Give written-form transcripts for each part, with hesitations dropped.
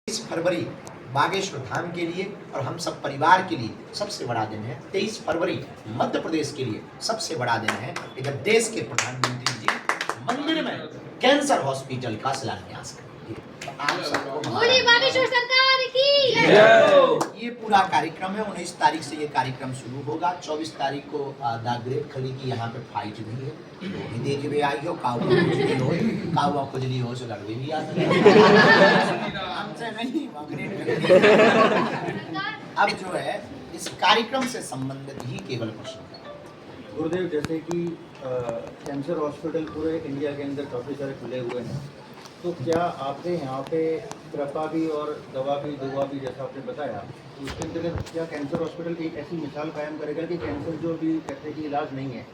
फरवरी बागेश्वर धाम के लिए और हम सब परिवार के लिए सबसे बड़ा दिन है। 23 फरवरी मध्य प्रदेश के लिए सबसे बड़ा दिन है। इधर देश के प्रधानमंत्री जी मंदिर में कैंसर हॉस्पिटल का शिलान्यास करेंगे। तो आप सबको बोलिए बागेश्वर सरकार की ये पूरा कार्यक्रम है। 19 तारीख से ये कार्यक्रम शुरू होगा। 24 तारीख को द ग्रेट खली की यहाँ पे फाइट भी है। हिंदी की भी आई हो काऊ खुजली हो सो लड़वे भी आ हमसे नहीं अब जो है इस कार्यक्रम से संबंधित ही केवल प्रश्न है। गुरुदेव, जैसे कि कैंसर हॉस्पिटल पूरे इंडिया के अंदर काफ़ी सारे खुले हुए हैं, तो क्या आपके यहाँ पे कृपा भी और दवा भी जैसा आपने बताया, तो उसके अंतर्गत क्या कैंसर हॉस्पिटल एक ऐसी मिसाल कायम करेगा कि कैंसर जो भी कहते हैं कि इलाज नहीं है,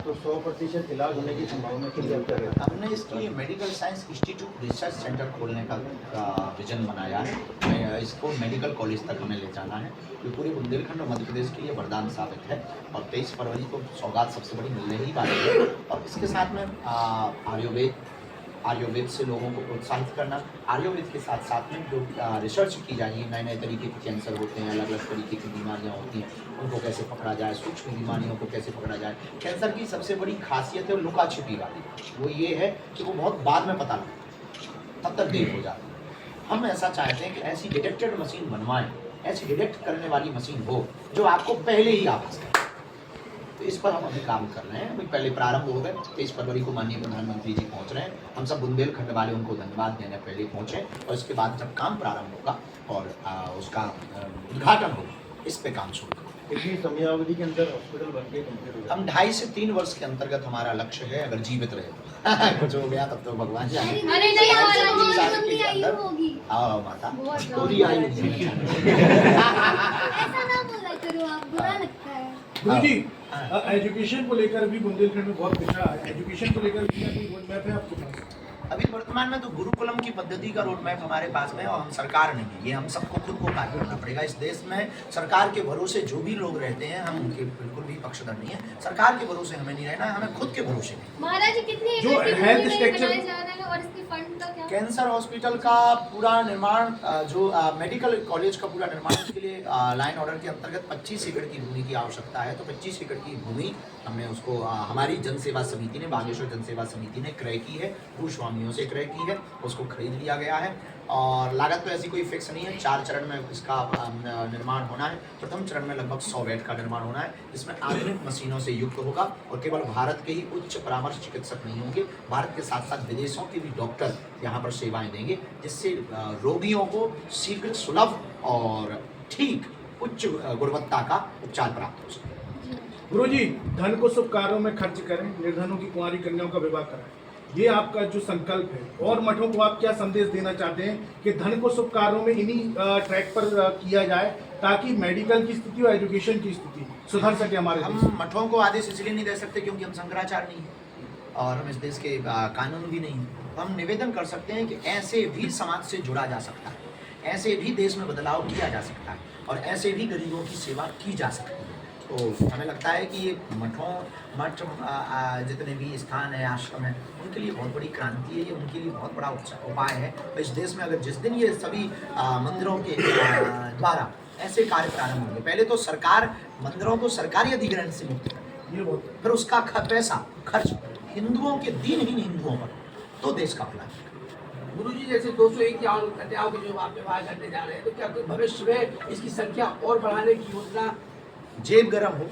तो 100% इलाज होने की संभावना की बात कर रहे हैं। हमने इसके लिए medical science institute research centre खोलने का विजन बनाया है। इसको मेडिकल कॉलेज तक हमें ले जाना है। ये पूरे बुंदेलखंड और मध्य प्रदेश के लिए वरदान साबित है और 23 फरवरी को सौगात सबसे बड़ी मिलने ही वाली है। और इसके साथ में आयुर्वेद से लोगों को प्रोत्साहित करना, आयुर्वेद के साथ साथ में जो रिसर्च की जाएगी, नए नए तरीके के कैंसर होते हैं, अलग अलग तरीके की बीमारियां होती हैं, उनको कैसे पकड़ा जाए, सूक्ष्म बीमारियों को कैसे पकड़ा जाए। कैंसर की सबसे बड़ी खासियत है लुका छिपी वाली, वो ये है कि वो बहुत बाद में पता लगता है, तब तक देर हो जाती है। हम ऐसा चाहते हैं कि ऐसी डिटेक्टेड मशीन बनवाएं, ऐसी डिटेक्ट करने वाली मशीन हो जो आपको पहले ही आवाज़ करे। तो इस पर हम अभी काम कर रहे हैं। अभी पहले प्रारंभ हो गए। 23 फरवरी को माननीय प्रधानमंत्री जी पहुंच रहे हैं। हम सब बुंदेलखंड वाले उनको धन्यवाद देने पहले पहुंचे और इसके बाद जब काम प्रारंभ होगा और उसका उद्घाटन होगा, इस पे काम शुरू होगा। इतनी समयावधि के अंदर हॉस्पिटल बन के कंप्लीट हो हम 2.5 से 3 वर्ष के अंतर्गत हमारा लक्ष्य है। अगर जीवित रहे तो कुछ हो गया तब तो भगवान जाने। अरे नहीं आओ माता पूरी आयु ऐसा ना बोला करो आप, बुरा लगता है। गुरुजी, एजुकेशन को लेकर भी बुंदेलखंड में बहुत पिछड़ा है। एजुकेशन को लेकर भी रोड मैप है आपके पास? अभी वर्तमान में तो गुरुकुलम की पद्धति का रोड मैप हमारे पास में और हम सरकार नहीं है। ये हम सबको खुद को कार्य करना पड़ेगा। इस देश में सरकार के भरोसे जो भी लोग रहते हैं, हम उनके बिल्कुल भी पक्षधर नहीं है। सरकार के भरोसे हमें नहीं रहना है, हमें खुद के भरोसे नहीं। महाराज जी कितनी जो हेल्थ स्ट्रक्चर बनाए जा रहे हैं और इसकी फंड का क्या? कैंसर हॉस्पिटल का पूरा निर्माण, जो मेडिकल कॉलेज का पूरा निर्माण, उसके लिए लाइन ऑर्डर के अंतर्गत 25 एकड़ की भूमि की आवश्यकता है। तो 25 एकड़ की भूमि हमने उसको हमारी जनसेवा समिति ने, बागेश्वर जनसेवा समिति ने क्रय की है, भूस्वामियों से क्रय की है, उसको खरीद लिया गया है। और लागत तो ऐसी कोई फिक्स नहीं है। 4 चरण में इसका निर्माण होना है। प्रथम चरण में लगभग 100 बेड का निर्माण होना है, जिसमें आधुनिक मशीनों से युक्त होगा और केवल भारत के ही उच्च परामर्श चिकित्सक नहीं होंगे, भारत के साथ साथ विदेशों के भी डॉक्टर यहाँ पर सेवाएं देंगे, जिससे रोगियों को शीघ्र, सुलभ और ठीक उच्च गुणवत्ता का उपचार प्राप्त हो सके। गुरुजी, धन को शुभ कार्यों में खर्च करें, निर्धनों की कुंवारी कन्याओं का विवाह कराएं, ये आपका जो संकल्प है। और मठों को आप क्या संदेश देना चाहते हैं कि धन को शुभ कार्यों में इन्हीं ट्रैक पर किया जाए, ताकि मेडिकल की स्थिति और एजुकेशन की स्थिति सुधर सके हमारे देश में? हम मठों को आदेश इसलिए नहीं दे सकते क्योंकि हम शंकराचार्य नहीं हैं और हम इस देश के कानून भी नहीं हैं। तो हम निवेदन कर सकते हैं कि ऐसे भी समाज से जुड़ा जा सकता है, ऐसे भी देश में बदलाव किया जा सकता है और ऐसे भी गरीबों की सेवा की जा सकती है। तो हमें लगता है कि ये मठ जितने भी स्थान है, आश्रम है, उनके लिए बहुत बड़ी क्रांति है। ये उनके लिए बहुत बड़ा उपाय है। तो इस देश में अगर जिस दिन ये सभी मंदिरों के द्वारा ऐसे कार्य प्रारंभ होंगे, पहले तो सरकार मंदिरों को सरकारी अधिग्रहण से मुक्त करे, फिर उसका पैसा खर्च हिंदुओं के दीनहीन हिंदुओं पर, तो देश का भला है। गुरुजी, जैसे 201 कन्याओं के जो आप विवाह करने जा रहे हैं, तो क्या कोई भविष्य में इसकी संख्या और बढ़ाने की योजना? जेब गरम हो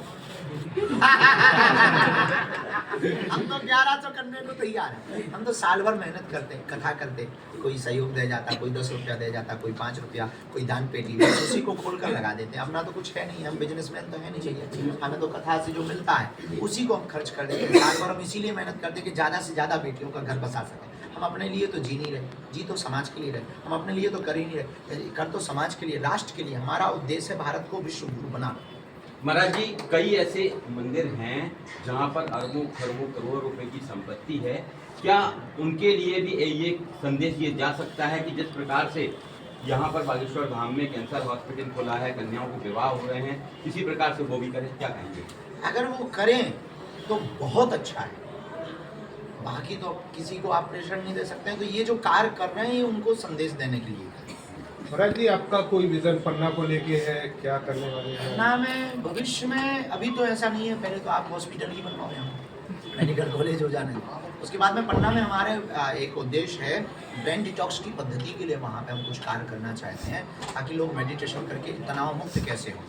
हम तो 1100 करने को तैयार है। हम तो साल भर मेहनत करते, कथा करते, कोई सहयोग दे जाता, कोई 10 रुपया दे जाता, कोई 5 रुपया, कोई दान पेटी, बस उसी को खोल कर लगा देते हैं। अपना तो कुछ है नहीं, हम बिजनेसमैन तो है नहीं चाहिए, हमें तो कथा से जो मिलता है उसी को हम खर्च कर देते हैं। साल भर हम इसीलिए मेहनत करते हैं कि ज़्यादा से ज़्यादा बेटियों का घर बसा सकें। हम अपने लिए तो जी नहीं रहे, जी तो समाज के लिए रहे, हम अपने लिए तो कर ही नहीं रहे, कर तो समाज के लिए, राष्ट्र के लिए। हमारा उद्देश्य है भारत को विश्व गुरु बनाना। महाराज जी, कई ऐसे मंदिर हैं जहाँ पर अरबों खरबों करोड़ों रुपए की संपत्ति है। क्या उनके लिए भी ये संदेश दिया जा सकता है कि जिस प्रकार से यहाँ पर बागेश्वर धाम में कैंसर हॉस्पिटल खुला है, कन्याओं के विवाह हो रहे हैं, इसी प्रकार से वो भी करें? क्या कहेंगे? अगर वो करें तो बहुत अच्छा है, बाकी तो किसी को आप प्रेशर नहीं दे सकते हैं। तो ये जो कार्य कर रहे हैं उनको संदेश देने के लिए महाराज जी, आपका कोई विजन पन्ना को लेके है, क्या करने वाले हैं? पन्ना में भविष्य में अभी तो ऐसा नहीं है, पहले तो आप हॉस्पिटल ही बनवाओ यहाँ, मेडिकल कॉलेज हो जाने दो। उसके बाद में पन्ना में हमारे एक उद्देश्य है, ब्रेन डिटॉक्स की पद्धति के लिए वहाँ पे हम कुछ कार्य करना चाहते हैं, ताकि लोग मेडिटेशन करके तनाव मुक्त कैसे हों।